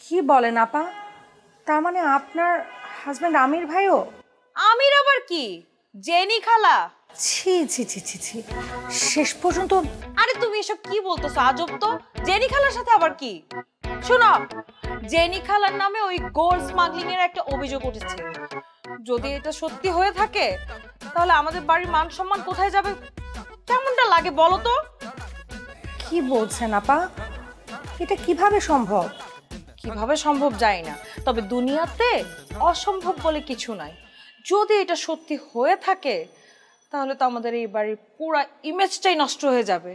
কি বলেন আপা? তার মানে আপনার হাজবেন্ড আমির ভাইও? আমির আবার কি? জেনি খালা। ছি ছি ছি ছি ছি, শেষ পর্যন্ত। আরে তুমি এসব কি বলতেছো? আজব তো। জেনি খালার সাথে আবার কি? শোনো, জেনি খালার নামে ওই গোল্ড স্মাগলিং এর একটা অভিযোগ উঠেছে। যদি এটা সত্যি হয়ে থাকে তাহলে আমাদের বাড়ির মান সম্মান কোথায় যাবে? কেমনটা লাগে বলো তো? কি বলছেন আপা? এটা কিভাবে সম্ভব? কিভাবে সম্ভব জানি না, তবে দুনিয়াতে অসম্ভব বলে কিছু নাই। যদি এটা সত্যি হয়ে থাকে তাহলে তো আমাদের এই বাড়ির পুরো ইমেজটাই নষ্ট হয়ে যাবে।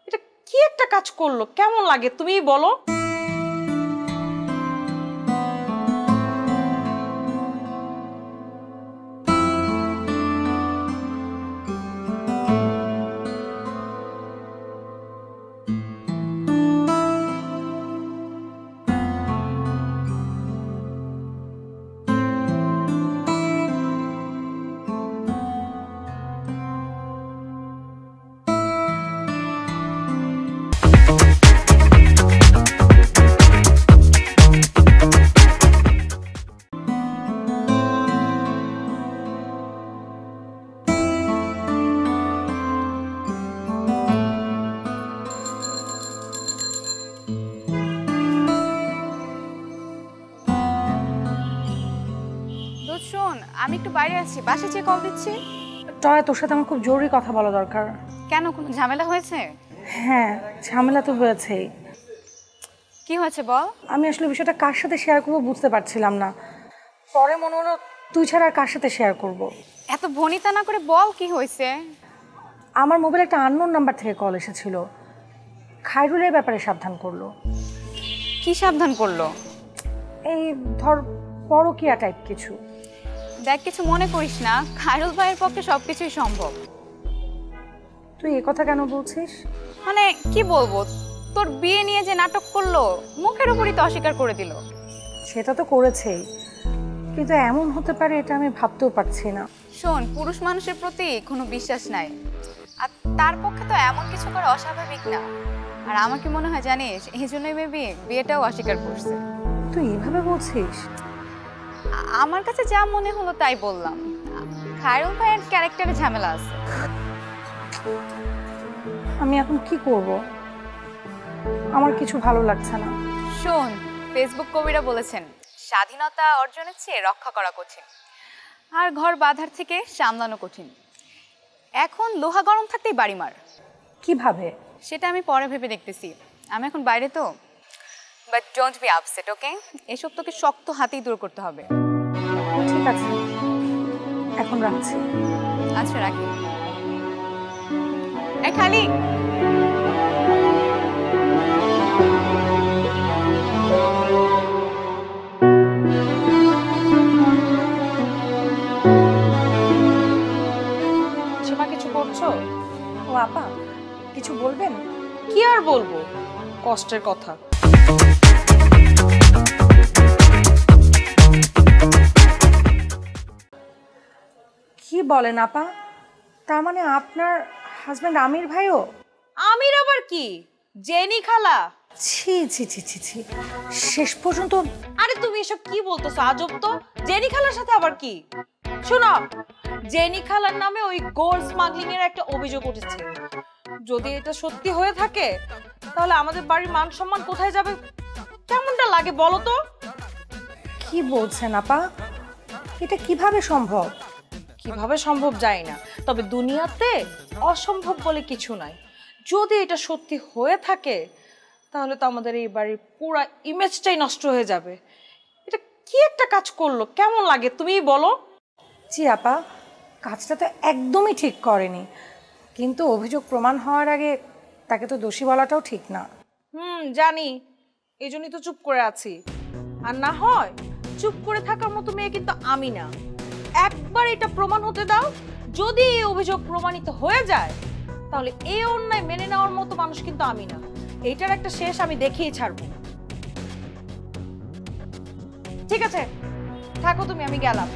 এটা কি একটা কাজ করলো, কেমন লাগে তুমিই বলো? শোন, আমি একটু বাইরে আছি, বাসে যেয়ে কল দিচ্ছি। টয়া, তোর সাথে আমার খুব জরুরি কথা বলা দরকার। কেন, কোনো ঝামেলা হয়েছে? হ্যাঁ, ঝামেলা তো হয়েছেই। কি হয়েছে বল। আমি আসলে বিষয়টা কার সাথে শেয়ার করবো বুঝতে পারছিলাম না। পরে মনে হলো তুই ছাড়া আর কার সাথে শেয়ার করব। এত ভনিতা না করে বল কি হয়েছে। আমার মোবাইলে একটা আননোন নাম্বার থেকে কল এসেছিল। খায়রুলের ব্যাপারে সাবধান করলো। কি সাবধান করলো? এই ধর পরকীয়া টাইপ কিছু। দেখ, কিছু মনে করিস না, খায়রুল ভাইয়ের পক্ষে সবকিছুই সম্ভব। তুই এ কথা কেন বলছিস? মানে কি বলবো, তোর বিয়ে নিয়ে যে নাটক করলো মুখের উপরই তো অস্বীকার করে দিল। সেটা তো করেছেই, কিন্তু এমন হতে পারে এটা আমি ভাবতেও পারছি না। শোন, পুরুষ মানুষের প্রতি কোনো বিশ্বাস নাই, আর তার পক্ষে তো এমন কিছু করা অস্বাভাবিক না। আর আমাকে মনে হয় জানিস, এই জন্যই মেবি বিয়েটাও অস্বীকার করছে। তুই এভাবে বলছিস? আমার কাছে যা মনে হলো তাই বললাম। খায়রুল ভাইয়ের ক্যারেক্টারে ঝামেলা আছে। আমি এখন কি করব? আমার কিছু ভালো লাগছে না। শোন, ফেসবুক কবিরা বলেছেন, স্বাধীনতা অর্জনের চেয়ে রক্ষা করা কঠিন, আর ঘর বাঁধার থেকে সামলানো কঠিন। এখন লোহা গরম থাকতেই বাড়ি মার। কিভাবে? সেটা আমি পরে ভেবে দেখতেছি, আমি এখন বাইরে তো। বাট ডোন্ট বি আপসেট, ওকে? এসব তোকে শক্ত হাতেই দূর করতে হবে। ঠিক আছে, এখন রাখছি। আচ্ছা, রাখি। এ খালি, কিছু করছো? ও আপা, কিছু বলবেন? কি আর বলবো, কষ্টের কথা। কি বলেন আপা? তার মানে আপনার হাজবেন্ড আমির ভাইও? আমির আবার কি? জেনি খালা। ছি ছি ছি ছি ছি, শেষ পর্যন্ত। আরে তুমি এসব কি বলতেছো? আজব তো। জেনি খালার সাথে আবার কি? শোনো, জেনি খালার নামে ওই গোল্ড স্মাগলিং এর একটা অভিযোগ উঠেছে। যদি এটা সত্যি হয়ে থাকে তাহলে আমাদের বাড়ির মান সম্মান কোথায় যাবে? কেমনটা লাগে বলো তো? কি বলছেন আপা? এটা কিভাবে সম্ভব? কিভাবে সম্ভব জানি না, তবে দুনিয়াতে অসম্ভব বলে কিছু নাই। যদি এটা সত্যি হয়ে থাকে তাহলে তো আমাদের এই বাড়ির পুরো ইমেজটাই নষ্ট হয়ে যাবে। এটা কি একটা কাজ করলো, কেমন লাগে তুমিই বলো? জি আপা, কাজটা তো একদমই ঠিক করেনি, কিন্তু অভিযোগ প্রমাণ হওয়ার আগে তাকে তো দোষী বলাটাও ঠিক না। জানি, এই জন্যই তো চুপ করে আছি। আর না হয় চুপ করে থাকার মতো মেয়ে কিন্তু আমি না। একবার এটা প্রমাণ হতে দাও, যদি এই অভিযোগ প্রমাণিত হয়ে যায় তাহলে এই অন্যায় মেনে নেওয়ার মতো মানুষ কিন্তু আমি না। এইটার একটা শেষ আমি দেখেই ছাড়বো। ঠিক আছে, থাকো তুমি, আমি গেলাম।